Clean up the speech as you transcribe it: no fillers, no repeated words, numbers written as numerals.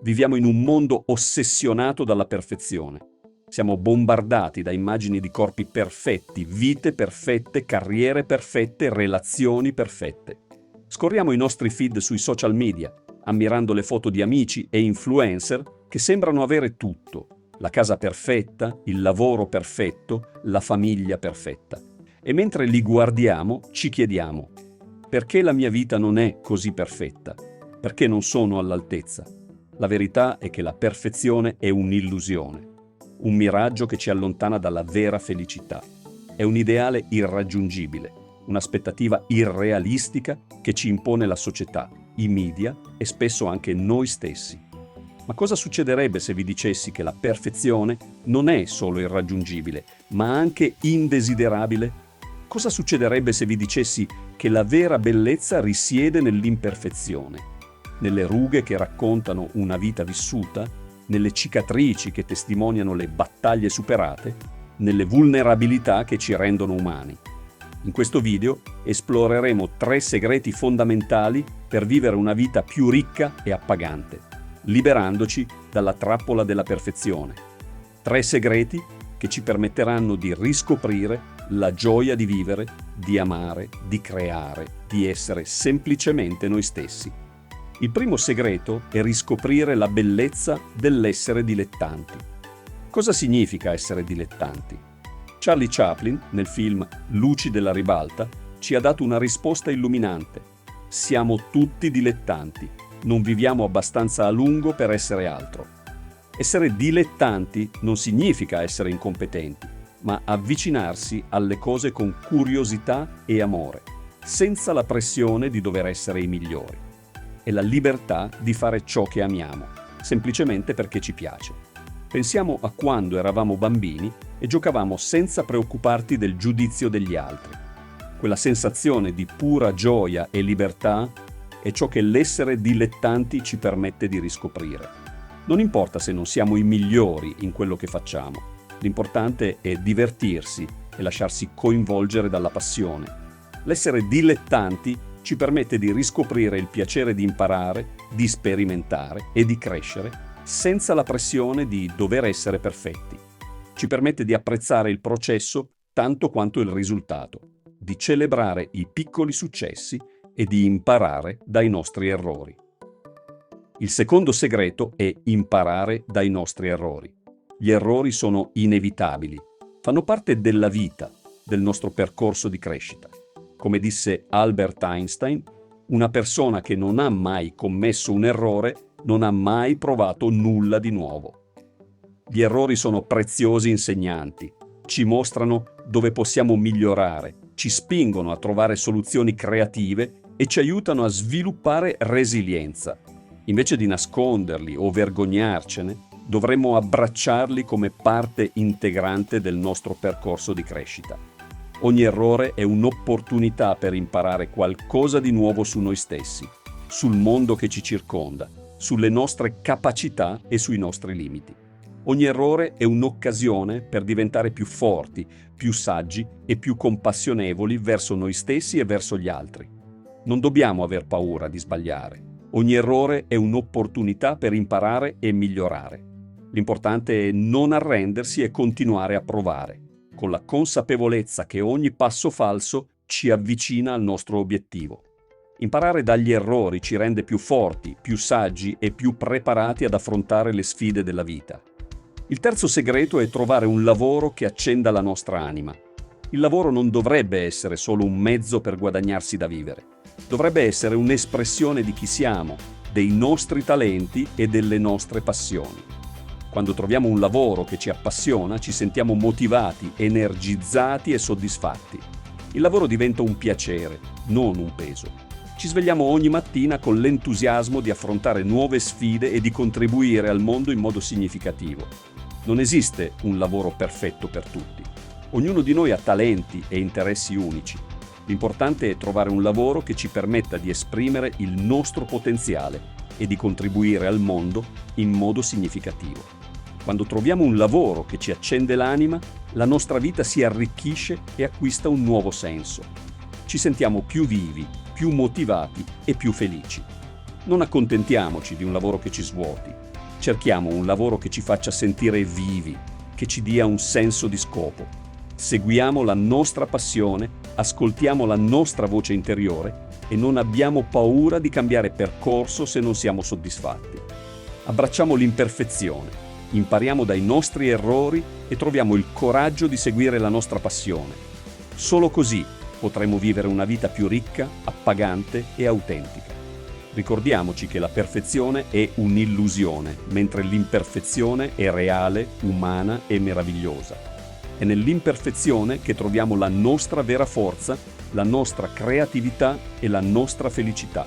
Viviamo in un mondo ossessionato dalla perfezione. Siamo bombardati da immagini di corpi perfetti, vite perfette, carriere perfette, relazioni perfette. Scorriamo i nostri feed sui social media, ammirando le foto di amici e influencer che sembrano avere tutto: la casa perfetta, il lavoro perfetto, la famiglia perfetta. E mentre li guardiamo, ci chiediamo: perché la mia vita non è così perfetta? Perché non sono all'altezza? La verità è che la perfezione è un'illusione, un miraggio che ci allontana dalla vera felicità. È un ideale irraggiungibile, un'aspettativa irrealistica che ci impone la società, i media e spesso anche noi stessi. Ma cosa succederebbe se vi dicessi che la perfezione non è solo irraggiungibile, ma anche indesiderabile? Cosa succederebbe se vi dicessi che la vera bellezza risiede nell'imperfezione? Nelle rughe che raccontano una vita vissuta, nelle cicatrici che testimoniano le battaglie superate, nelle vulnerabilità che ci rendono umani. In questo video esploreremo 3 segreti fondamentali per vivere una vita più ricca e appagante, liberandoci dalla trappola della perfezione. 3 segreti che ci permetteranno di riscoprire la gioia di vivere, di amare, di creare, di essere semplicemente noi stessi. Il primo segreto è riscoprire la bellezza dell'essere dilettanti. Cosa significa essere dilettanti? Charlie Chaplin, nel film Luci della ribalta, ci ha dato una risposta illuminante. Siamo tutti dilettanti, non viviamo abbastanza a lungo per essere altro. Essere dilettanti non significa essere incompetenti, ma avvicinarsi alle cose con curiosità e amore, senza la pressione di dover essere i migliori. È la libertà di fare ciò che amiamo, semplicemente perché ci piace. Pensiamo a quando eravamo bambini e giocavamo senza preoccuparti del giudizio degli altri. Quella sensazione di pura gioia e libertà è ciò che l'essere dilettanti ci permette di riscoprire. Non importa se non siamo i migliori in quello che facciamo, l'importante è divertirsi e lasciarsi coinvolgere dalla passione. L'essere dilettanti ci permette di riscoprire il piacere di imparare, di sperimentare e di crescere senza la pressione di dover essere perfetti. Ci permette di apprezzare il processo tanto quanto il risultato, di celebrare i piccoli successi e di imparare dai nostri errori. Il secondo segreto è imparare dai nostri errori. Gli errori sono inevitabili, fanno parte della vita, del nostro percorso di crescita. Come disse Albert Einstein, una persona che non ha mai commesso un errore non ha mai provato nulla di nuovo. Gli errori sono preziosi insegnanti, ci mostrano dove possiamo migliorare, ci spingono a trovare soluzioni creative e ci aiutano a sviluppare resilienza. Invece di nasconderli o vergognarcene, dovremmo abbracciarli come parte integrante del nostro percorso di crescita. Ogni errore è un'opportunità per imparare qualcosa di nuovo su noi stessi, sul mondo che ci circonda, sulle nostre capacità e sui nostri limiti. Ogni errore è un'occasione per diventare più forti, più saggi e più compassionevoli verso noi stessi e verso gli altri. Non dobbiamo aver paura di sbagliare. Ogni errore è un'opportunità per imparare e migliorare. L'importante è non arrendersi e continuare a provare, con la consapevolezza che ogni passo falso ci avvicina al nostro obiettivo. Imparare dagli errori ci rende più forti, più saggi e più preparati ad affrontare le sfide della vita. Il terzo segreto è trovare un lavoro che accenda la nostra anima. Il lavoro non dovrebbe essere solo un mezzo per guadagnarsi da vivere. Dovrebbe essere un'espressione di chi siamo, dei nostri talenti e delle nostre passioni. Quando troviamo un lavoro che ci appassiona, ci sentiamo motivati, energizzati e soddisfatti. Il lavoro diventa un piacere, non un peso. Ci svegliamo ogni mattina con l'entusiasmo di affrontare nuove sfide e di contribuire al mondo in modo significativo. Non esiste un lavoro perfetto per tutti. Ognuno di noi ha talenti e interessi unici. L'importante è trovare un lavoro che ci permetta di esprimere il nostro potenziale e di contribuire al mondo in modo significativo. Quando troviamo un lavoro che ci accende l'anima, la nostra vita si arricchisce e acquista un nuovo senso. Ci sentiamo più vivi, più motivati e più felici. Non accontentiamoci di un lavoro che ci svuoti. Cerchiamo un lavoro che ci faccia sentire vivi, che ci dia un senso di scopo. Seguiamo la nostra passione, ascoltiamo la nostra voce interiore e non abbiamo paura di cambiare percorso se non siamo soddisfatti. Abbracciamo l'imperfezione. Impariamo dai nostri errori e troviamo il coraggio di seguire la nostra passione. Solo così potremo vivere una vita più ricca, appagante e autentica. Ricordiamoci che la perfezione è un'illusione, mentre l'imperfezione è reale, umana e meravigliosa. È nell'imperfezione che troviamo la nostra vera forza, la nostra creatività e la nostra felicità.